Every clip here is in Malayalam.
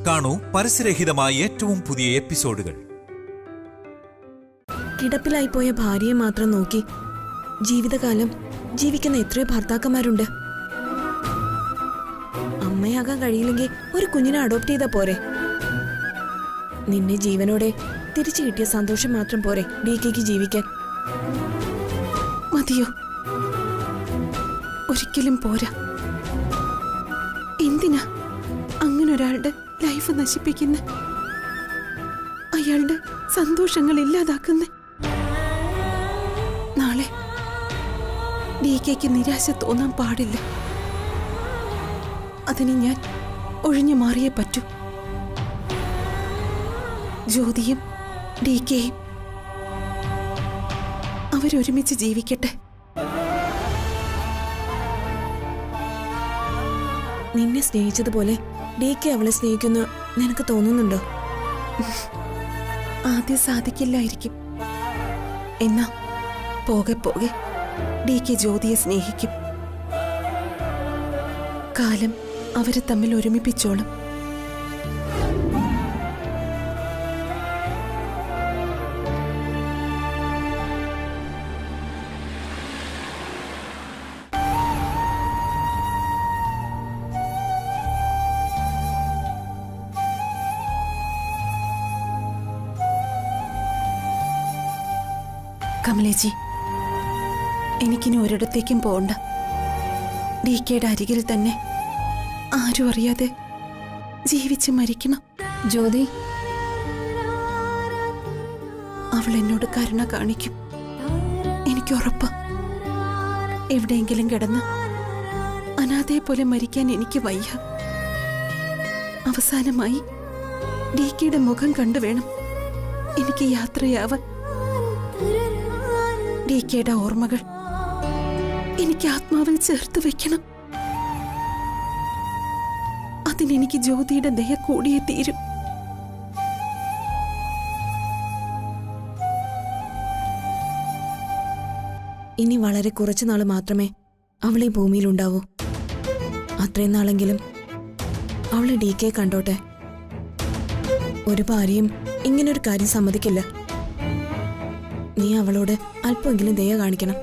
കാണൂ പരസ്യരഹിതമായ ഏറ്റവും പുതിയ എപ്പിസോഡുകൾ. കിടപ്പിലായിപ്പോയ ഭാര്യയെ മാത്രം നോക്കി ജീവിതകാലം ജീവിക്കുന്ന എത്രയോ ഭർത്താക്കന്മാരുണ്ട്. അമ്മയാകാൻ കഴിയില്ലെങ്കിൽ ഒരു കുഞ്ഞിനെ അഡോപ്റ്റ് ചെയ്താ പോരെ? നിന്നെ ജീവനോടെ തിരിച്ചു കിട്ടിയ സന്തോഷം മാത്രം പോരെ DKക്ക് ജീവിക്കാൻ? മതിയോ? ഒരിക്കലും പോരാ. എന്തിനാ അങ്ങനൊരാളുടെ ലൈഫ് നശിപ്പിക്കുന്ന, അയാളുടെ സന്തോഷങ്ങൾ ഇല്ലാതാക്കുന്ന? നാളെ DKക്ക് നിരാശ തോന്നാൻ പാടില്ല. അതിന് ഞാൻ ഒഴിഞ്ഞു മാറിയേ പറ്റൂ. ജ്യോതിയും DKയും അവരൊരുമിച്ച് ജീവിക്കട്ടെ. നിന്നെ സ്നേഹിച്ചതുപോലെ DK അവളെ സ്നേഹിക്കുന്ന നിനക്ക് തോന്നുന്നുണ്ടോ? ആദ്യം സാധിക്കില്ലായിരിക്കും. എന്നാ പോകെ പോകെ DK ജ്യോതിയെ സ്നേഹിക്കും. കാലം അവരെ തമ്മിൽ ഒരുമിപ്പിച്ചോളും. കമലേജി, എനിക്കിനി ഒരിടത്തേക്കും പോകണ്ട. DKയുടെ അരികിൽ തന്നെ ആരും അറിയാതെ ജീവിച്ച് മരിക്കണം. ജ്യോതി, അവൾ എന്നോട് കരുണ കാണിക്കും, എനിക്ക് ഉറപ്പ്. എവിടെയെങ്കിലും കിടന്ന് അനാഥയെ പോലെ മരിക്കാൻ എനിക്ക് വയ്യ. അവസാനമായി DKയുടെ മുഖം കണ്ടു വേണം എനിക്ക് യാത്രയാവാൻ. DKയുടെ ഓർമ്മകൾ എനിക്ക് ആത്മാവിൽ ചേർത്ത് വെക്കണം. അതിനെനിക്ക് ജ്യോതിയുടെ ദയ കൂടിയേ തീരും. ഇനി വളരെ കുറച്ചു നാൾ മാത്രമേ അവൾ ഈ ഭൂമിയിലുണ്ടാവൂ. അത്രയും നാളെങ്കിലും അവള് DK കണ്ടോട്ടെ. ഒരു ഭാര്യയും ഇങ്ങനൊരു കാര്യം സമ്മതിക്കില്ല. നീ അവളോട് അല്പമെങ്കിലും ദയ കാണിക്കണം.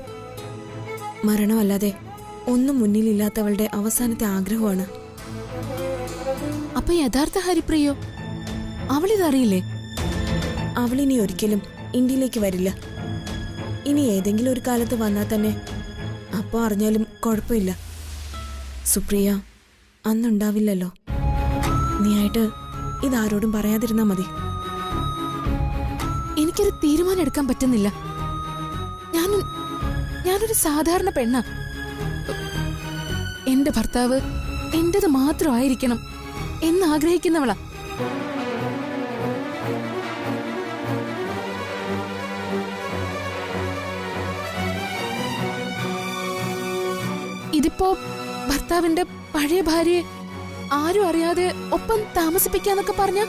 മരണമല്ലാതെ ഒന്നും മുന്നിലില്ലാത്തവളുടെ അവസാനത്തെ ആഗ്രഹമാണ്. അപ്പൊ യഥാർത്ഥ ഹരിപ്രിയോ അവളിതറിയില്ലേ? അവളിനി ഒരിക്കലും ഇന്ത്യയിലേക്ക് വരില്ല. ഇനി ഏതെങ്കിലും ഒരു കാലത്ത് വന്നാൽ തന്നെ അപ്പോൾ അറിഞ്ഞാലും കുഴപ്പമില്ല. സുപ്രിയ അന്നുണ്ടാവില്ലല്ലോ. നീയായിട്ട് ഇതാരോടും പറയാതിരുന്നാ മതി. എനിക്കൊരു തീരുമാനം എടുക്കാൻ പറ്റുന്നില്ല. ഞാനൊരു സാധാരണ പെണ്ണാ. എന്റെ ഭർത്താവ് എന്റേത് മാത്രമായിരിക്കണം എന്നാഗ്രഹിക്കുന്നവളാ. ഇതിപ്പോ ഭർത്താവിന്റെ പഴയ ഭാര്യയെ ആരും അറിയാതെ ഒപ്പം താമസിപ്പിക്കാന്നൊക്കെ പറഞ്ഞ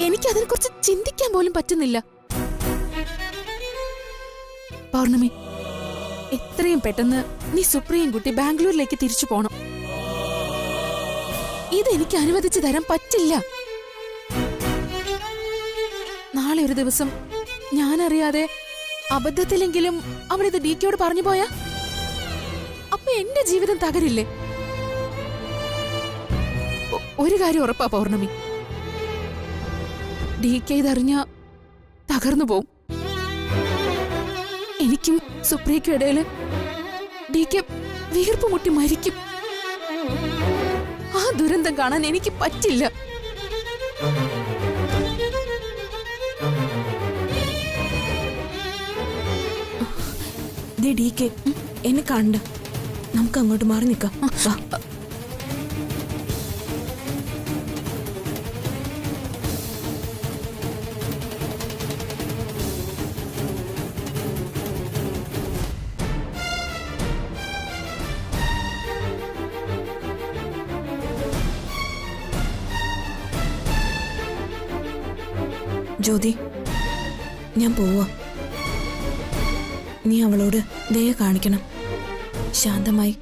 എനിക്കതിനെ കുറിച്ച് ചിന്തിക്കാൻ പോലും പറ്റുന്നില്ല. പൗർണമി, എത്രയും പെട്ടെന്ന് നീ സുപ്രിയയും കുട്ടി ബാംഗ്ലൂരിലേക്ക് തിരിച്ചു പോണം. ഇതെനിക്ക് അനുവദിച്ചു തരാൻ പറ്റില്ല. നാളെ ഒരു ദിവസം ഞാനറിയാതെ അബദ്ധത്തിലെങ്കിലും അവളിത് DKയോട് പറഞ്ഞു പോയാ അപ്പൊ എന്റെ ജീവിതം തകരില്ലേ? ഒരു കാര്യം ഉറപ്പാ പൗർണമി, DK ഇതറിഞ്ഞ തകർന്നു പോവും. എനിക്കും സുപ്രിയയ്ക്കും ഇടയില് DK വീർപ്പ് മുട്ടി മരിക്കും. ആ ദുരന്തം കാണാൻ എനിക്ക് പറ്റില്ല. DK എന്നെ കണ്ട, നമുക്ക് അങ്ങോട്ട് മാറി നിൽക്കാം. ജ്യോതി, ഞാൻ പോവാ. നീ അവളോട് ദയ കാണിക്കണം. ശാന്തമായി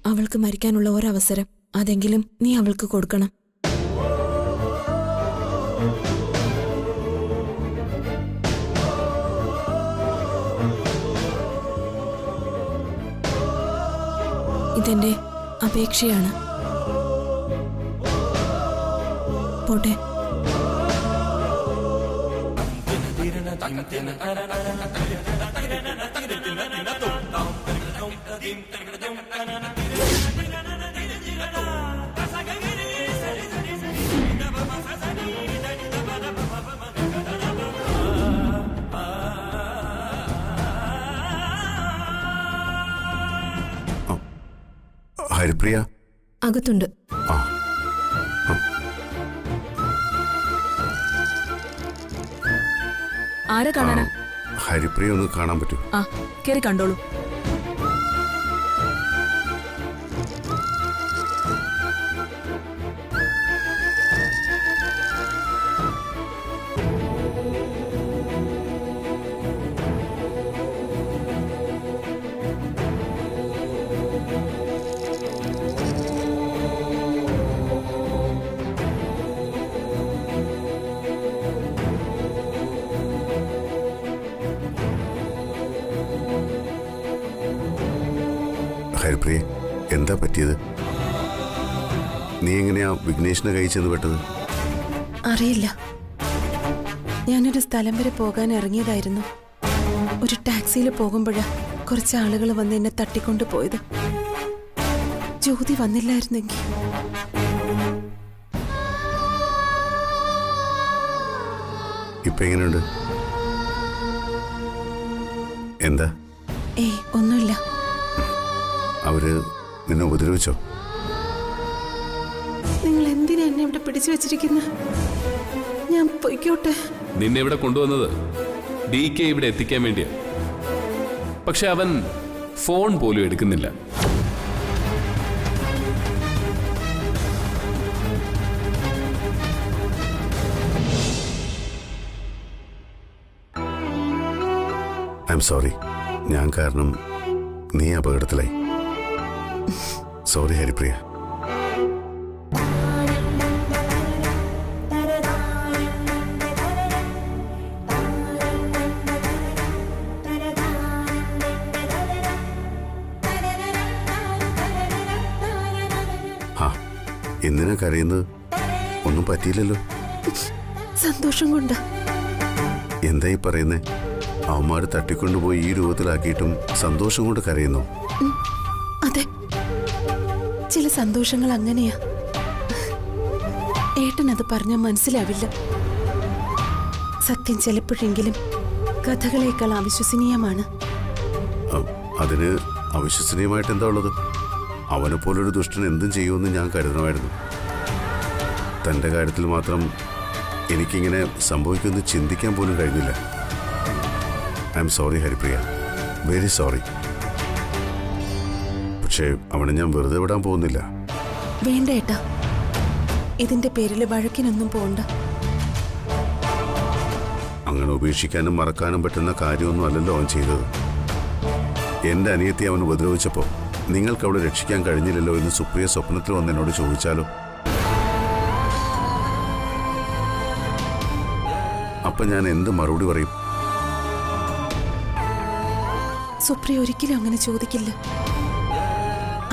അവൾക്ക് മരിക്കാനുള്ള ഒരവസരം അതെങ്കിലും നീ അവൾക്ക് കൊടുക്കണം. ഇതെന്റെ അപേക്ഷയാണ്. പോട്ടെ. ഹരിപ്രിയ അകത്തുണ്ട്. ആരെ കാണാനാ? ഹരിപ്രിയ ഒന്ന് കാണാൻ പറ്റൂ? ആ, കേറി കണ്ടോളൂ. ഹരിപ്രിയ, എന്താ പറ്റിയത്? നീ എങ്ങനെയാ വിഘ്നേഷിന്റെ കൈ ചെന്ന് പെട്ടത്? അറിയില്ല. ഞാനൊരു സ്ഥലം വരെ പോകാൻ ഇറങ്ങിയതായിരുന്നു. ഒരു ടാക്സിയിൽ പോകുമ്പോഴാ കുറച്ച് ആളുകൾ വന്ന് എന്നെ തട്ടിക്കൊണ്ടു പോയത്. ജ്യോതി വന്നില്ലായിരുന്നെങ്കിൽ. ഇപ്പൊ എങ്ങനെയുണ്ട്? എന്താ? ഒന്നുമില്ല. അവര് നിന്നെ ഉപദ്രവിച്ചോ? നിങ്ങൾ എന്തിനാ എന്നെ ഇവിടെ പിടിച്ചു വെച്ചിരിക്കുന്ന? ഞാൻ പൊയ്ക്കോട്ടെ. നിന്നെ ഇവിടെ കൊണ്ടുവന്നത് DK ഇവിടെ എത്തിക്കാൻ വേണ്ടിയാ. പക്ഷെ അവൻ ഫോൺ പോലും എടുക്കുന്നില്ല. I am sorry. ഞാൻ കാരണം നീ അപകടത്തിലായി. സോറി ഹരിപ്രിയ. എന്തിനാ കരയുന്നത്? ഒന്നും പറ്റിയില്ലല്ലോ. സന്തോഷം കൊണ്ടാ. എന്തായി പറയുന്നേ? അവന്മാര് തട്ടിക്കൊണ്ടുപോയി ഈ രൂപത്തിലാക്കിയിട്ടും സന്തോഷം കൊണ്ട് കരയുന്നു? അതെ, ചില സന്തോഷങ്ങൾ അങ്ങനെയാ. ഏട്ടനത് പറഞ്ഞാൽ മനസ്സിലാവില്ല. സത്യം ചിലപ്പോഴെങ്കിലും കഥകളേക്കാൾ അവിശ്വസനീയമാണ്. അതിന് അവിശ്വസനീയമായിട്ട് എന്താ ഉള്ളത്? അവനെ പോലൊരു ദുഷ്ടൻ എന്തും ചെയ്യുമെന്ന് ഞാൻ കരുതണമായിരുന്നു. തൻ്റെ കാര്യത്തിൽ മാത്രം എനിക്കിങ്ങനെ സംഭവിക്കുമെന്ന് ചിന്തിക്കാൻ പോലും കഴിഞ്ഞില്ല. I am sorry Haripriya, very sorry. പക്ഷേ അവനെ ഞാൻ വെറുതെ വിടാൻ പോകുന്നില്ല. വേണ്ട ഏട്ടാ, ഇതിന്റെ പേരിൽ വഴക്കിനൊന്നും പോണ്ട. അങ്ങനെ ഉപേക്ഷിക്കാനും മറക്കാനും പറ്റുന്ന കാര്യമൊന്നും അല്ലല്ലോ അവൻ ചെയ്തത്. എൻ്റെ അനിയത്തി അവൻ ഉപദ്രവിച്ചപ്പോൾ നിങ്ങൾക്ക് അവളെ രക്ഷിക്കാൻ കഴിഞ്ഞില്ലല്ലോ എന്ന് സുപ്രിയ സ്വപ്നത്തിൽ വന്ന് എന്നോട് ചോദിച്ചാലോ? അപ്പം ഞാൻ എന്ത് മറുപടി പറയും? സുപ്രിയ ഒരിക്കലും അങ്ങനെ ചോദിക്കില്ല.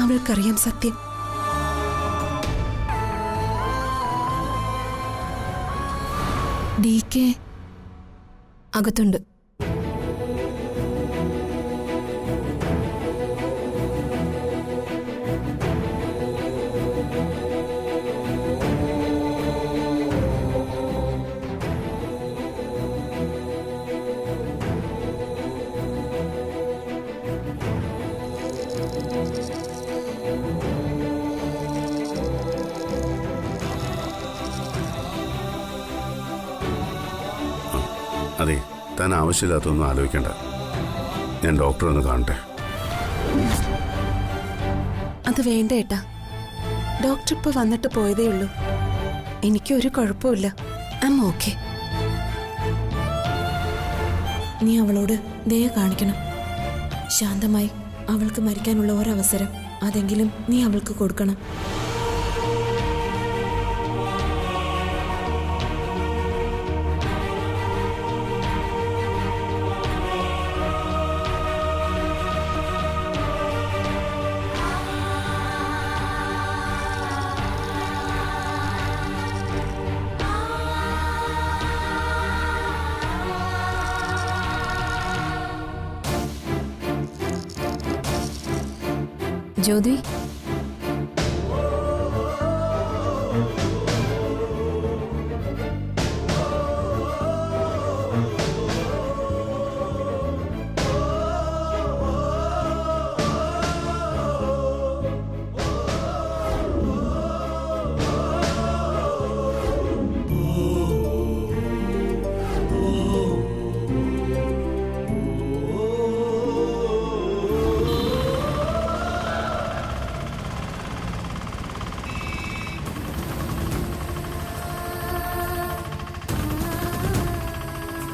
അവൾക്കറിയാം സത്യം. DK അകത്തുണ്ട്. അതെ, താൻ ആവശ്യമില്ലാത്തൊന്നും ആലോചിക്കണ്ട. ഞാൻ ഡോക്ടറെ ഒന്ന് കാണട്ടെ. അത് വേണ്ട ഏട്ടാ. ഡോക്ടർ ഇപ്പൊ വന്നിട്ട് പോയതേ ഉള്ളൂ. എനിക്കൊരു കുഴപ്പമില്ല. I am okay. നീ അവളോട് ദയ കാണിക്കണം. ശാന്തമായി അവൾക്ക് മരിക്കാനുള്ള ഒരവസരം അതെങ്കിലും നീ അവൾക്ക് കൊടുക്കണം. ജ്യോതി,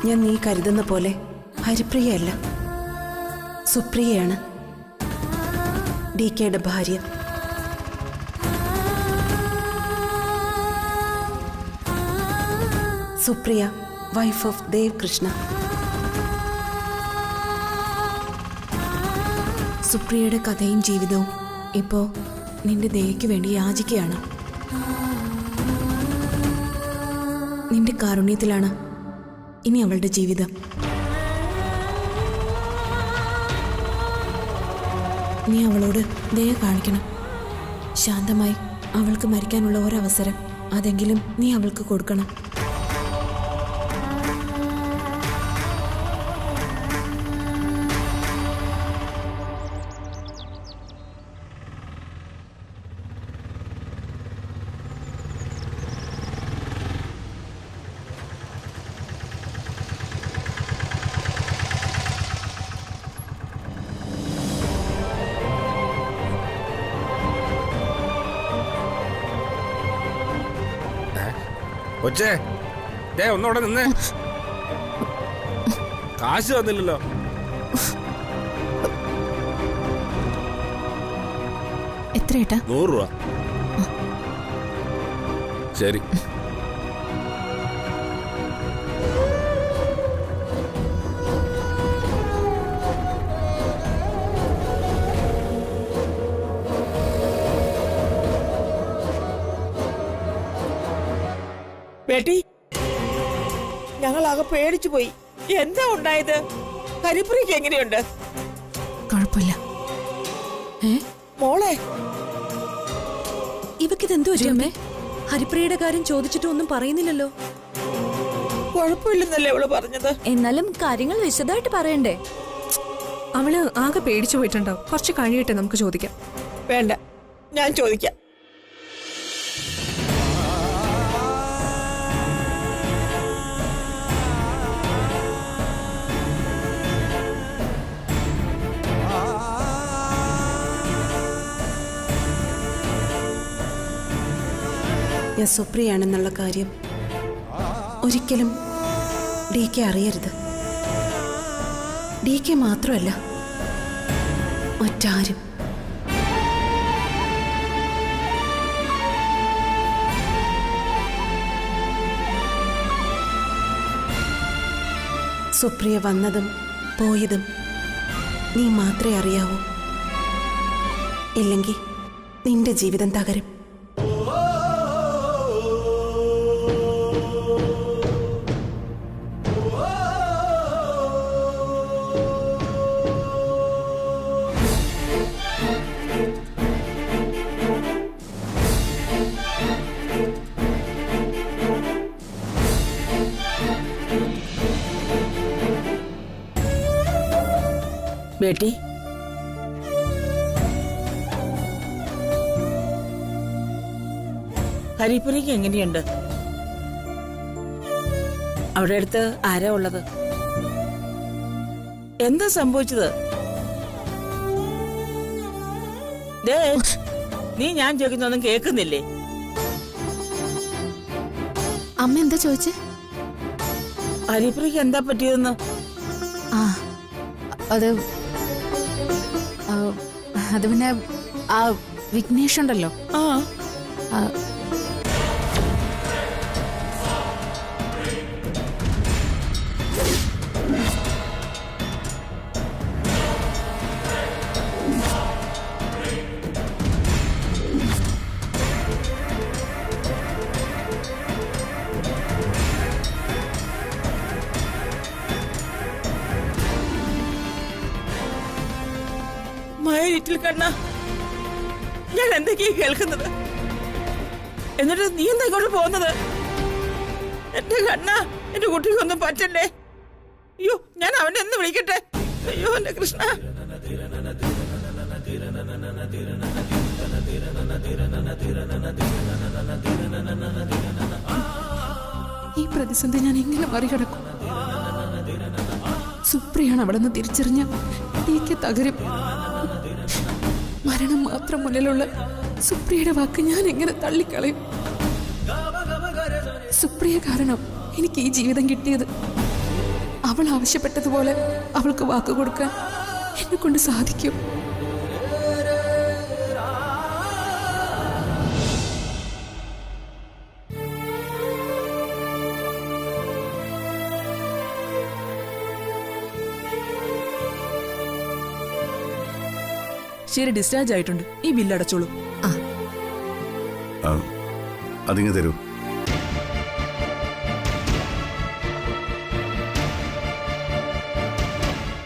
ഞാൻ നീ കരുതുന്ന പോലെ ഹരിപ്രിയയല്ല, സുപ്രിയയാണ്, DKയുടെ ഭാര്യ. Supriya, wife of Dev Krishna. സുപ്രിയയുടെ കഥയും ജീവിതവും ഇപ്പോ നിന്റെ ദയയ്ക്ക് വേണ്ടി യാചിക്കുകയാണ്. നിന്റെ കാരുണ്യത്തിലാണ് ഇനി അവളുടെ ജീവിതം. നീ അവളോട് ദയ കാണിക്കണം. ശാന്തമായി അവൾക്ക് മരിക്കാനുള്ള ഒരവസരം അതെങ്കിലും നീ അവൾക്ക് കൊടുക്കണം. കൊച്ചേ, ദേ ഒന്നോടെ നിന്നേ. കാശ് തന്നില്ലല്ലോ. എത്ര ഏട്ടാ? 100 രൂപ. ശരി. ബേട്ടി, ഞങ്ങളാകെ പേടിച്ചു പോയി. എന്താ ഉണ്ടായത്? ഹരിപ്രിയക്ക് എങ്ങനെയുണ്ട്? കുഴപ്പമില്ല. മോളെ, ഇവക്കിതെന്തോ അമ്മേ? ഹരിപ്രിയയുടെ കാര്യം ചോദിച്ചിട്ട് ഒന്നും പറയുന്നില്ലല്ലോ. കുഴപ്പമില്ലെന്നല്ലേ അവള് പറഞ്ഞത്? എന്നാലും കാര്യങ്ങൾ വിശദമായിട്ട് പറയണ്ടേ? അവള് ആകെ പേടിച്ചു പോയിട്ടുണ്ടാവും. കുറച്ച് കഴിയട്ടെ, നമുക്ക് ചോദിക്കാം. വേണ്ട, ഞാൻ ചോദിക്കാം. ഞാൻ സുപ്രിയാണെന്നുള്ള കാര്യം ഒരിക്കലും DK അറിയരുത്. DK മാത്രമല്ല, മറ്റാരും. സുപ്രിയ വന്നതും പോയതും നീ മാത്രമേ അറിയാവൂ. ഇല്ലെങ്കിൽ നിന്റെ ജീവിതം തകരും. ബേട്ടി, ഹരിപ്രിയക്ക് എങ്ങനെയുണ്ട്? അവിടെ അടുത്ത് ആരാ ഉള്ളത്? എന്താ സംഭവിച്ചത്? നീ ഞാൻ ചോദിക്കുന്നൊന്നും കേൾക്കുന്നില്ലേ? അമ്മ എന്താ ചോദിച്ചേ? ഹരിപ്രിയക്ക് എന്താ പറ്റിയതെന്ന്? അത് പിന്നെ ആ വിഘ്നേഷ് ഉണ്ടല്ലോ. ലിറ്റിൽ കണ്ണ, ഞാൻ എന്തൊക്കെയാ കേൾക്കുന്നത്? എന്നിട്ട് നീ എന്താ ഇങ്ങോട്ട് പോകുന്നത്? എന്റെ കണ്ണ, എന്റെ കുട്ടിക്കൊന്നും പറ്റല്ലേ? അയ്യോ, ഞാൻ അവനെ എന്ന് വിളിക്കട്ടെ? അയ്യോ എന്റെ കൃഷ്ണ. ഈ പ്രതിസന്ധി ഞാൻ എങ്ങനെ മറികടക്കും? സുപ്രിയാണ് അവിടെ നിന്ന് തിരിച്ചറിഞ്ഞ DK തകരും. മരണം മാത്രം മുന്നിലുള്ള സുപ്രിയയുടെ വാക്ക് ഞാൻ എങ്ങനെ തള്ളിക്കളയും? സുപ്രിയ കാരണം എനിക്ക് ഈ ജീവിതം കിട്ടിയത്. അവൾ ആവശ്യപ്പെട്ടതുപോലെ അവൾക്ക് വാക്ക് കൊടുക്കാൻ എന്നെ കൊണ്ട് സാധിക്കും. ശരി, ഡിസ്ചാർജ് ആയിട്ടുണ്ട്. ഈ ബില്ല് അടച്ചോളൂ. അതിങ്ങ് തരൂ.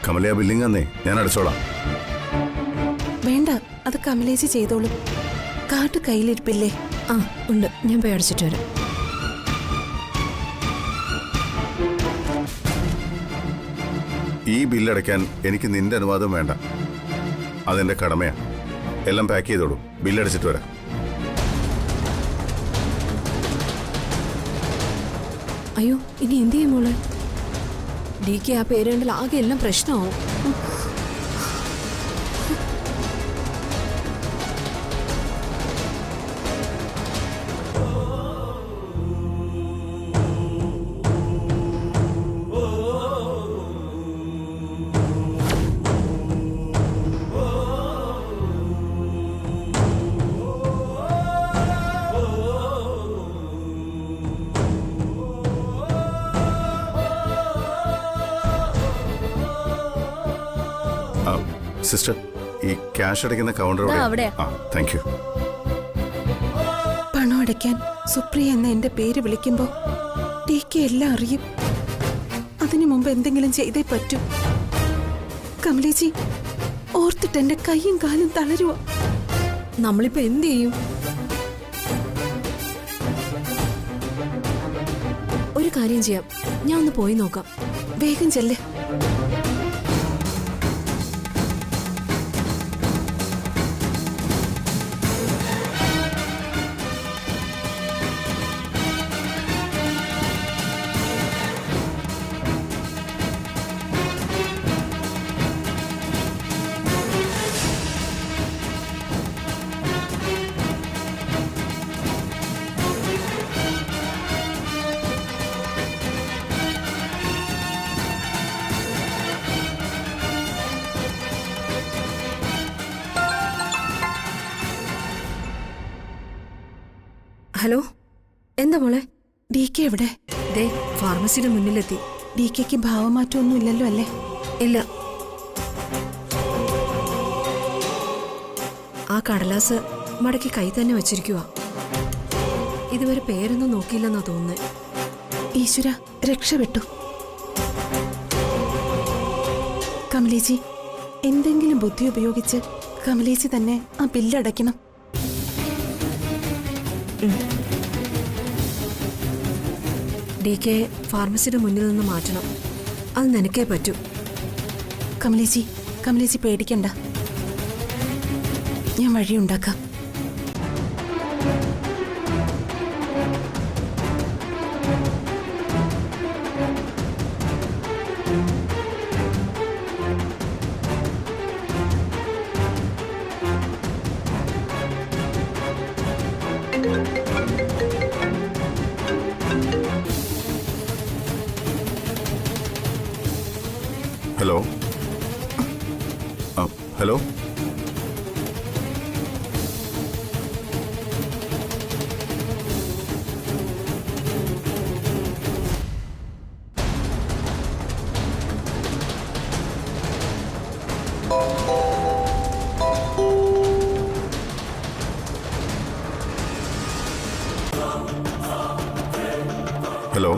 കമലയ, ബില്ലിങ് അന്നേ ഞാൻ അടച്ചോളാം. വേണ്ട, അത് കമലേച്ചി ചെയ്തോളൂ. കാർഡ് കയ്യിലിരിപ്പില്ലേ? ആ ഉണ്ട്, ഞാൻ പോയി അടച്ചിട്ട് വരാം. ഈ ബില്ലടയ്ക്കാൻ എനിക്ക് നിന്റെ അനുവാദം വേണ്ട. അതെന്റെ കടമയാ. എല്ലാം പാക്ക് ചെയ്തോളൂ. ബില്ലടിച്ചിട്ട് വരാം. അയ്യോ, ഇനി എന്ത് ചെയ്യും മോളെ? DK ആ പേര് കണ്ടാൽ ആകെ എല്ലാം പ്രശ്നമാവും. സിസ്റ്റർ, ഈ ക്യാഷ് അടയ്ക്കുന്ന കൗണ്ടർ താങ്ക് യു. പണം അടയ്ക്കാൻ സുപ്രിയ എന്ന എന്റെ പേര് വിളിക്കുമ്പോ DK എല്ലാം അറിയും. അതിനു മുമ്പ് എന്തെങ്കിലും ചെയ്തേ പറ്റൂ. കമലേച്ചി, ഓർത്തിട്ട് എന്റെ കൈയും കാലും തളരുവോ? നമ്മളിപ്പോ എന്ത് ചെയ്യും? ഒരു കാര്യം ചെയ്യാം, ഞാൻ ഒന്ന് പോയി നോക്കാം. വേഗം ചെല്ലേ. ഹലോ, എന്താ മോളെ? DK എവിടെ? ദേ ഫാർമസിയുടെ മുന്നിലെത്തി. DKക്ക് ഭാവമാറ്റമൊന്നും ഇല്ലല്ലോ അല്ലേ? ഇല്ല. ആ കടലാസ് മടക്കി കൈ തന്നെ വെച്ചിരിക്കുക. ഇതുവരെ പേരൊന്നും നോക്കിയില്ലെന്നാ തോന്നുന്നത്. ഈശ്വര, രക്ഷപ്പെട്ടു. കമലേച്ചി, എന്തെങ്കിലും ബുദ്ധി ഉപയോഗിച്ച് കമലേച്ചി തന്നെ ആ ബില്ലടയ്ക്കണം. DK ഫാർമസിയുടെ മുന്നിൽ നിന്ന് മാറ്റണം. അത് നിനക്കേ പറ്റൂ. കമലേച്ചി പേടിക്കണ്ട, ഞാൻ വഴിയുണ്ടാക്കാം. ഹലോ. ഹലോ. ഹലോ.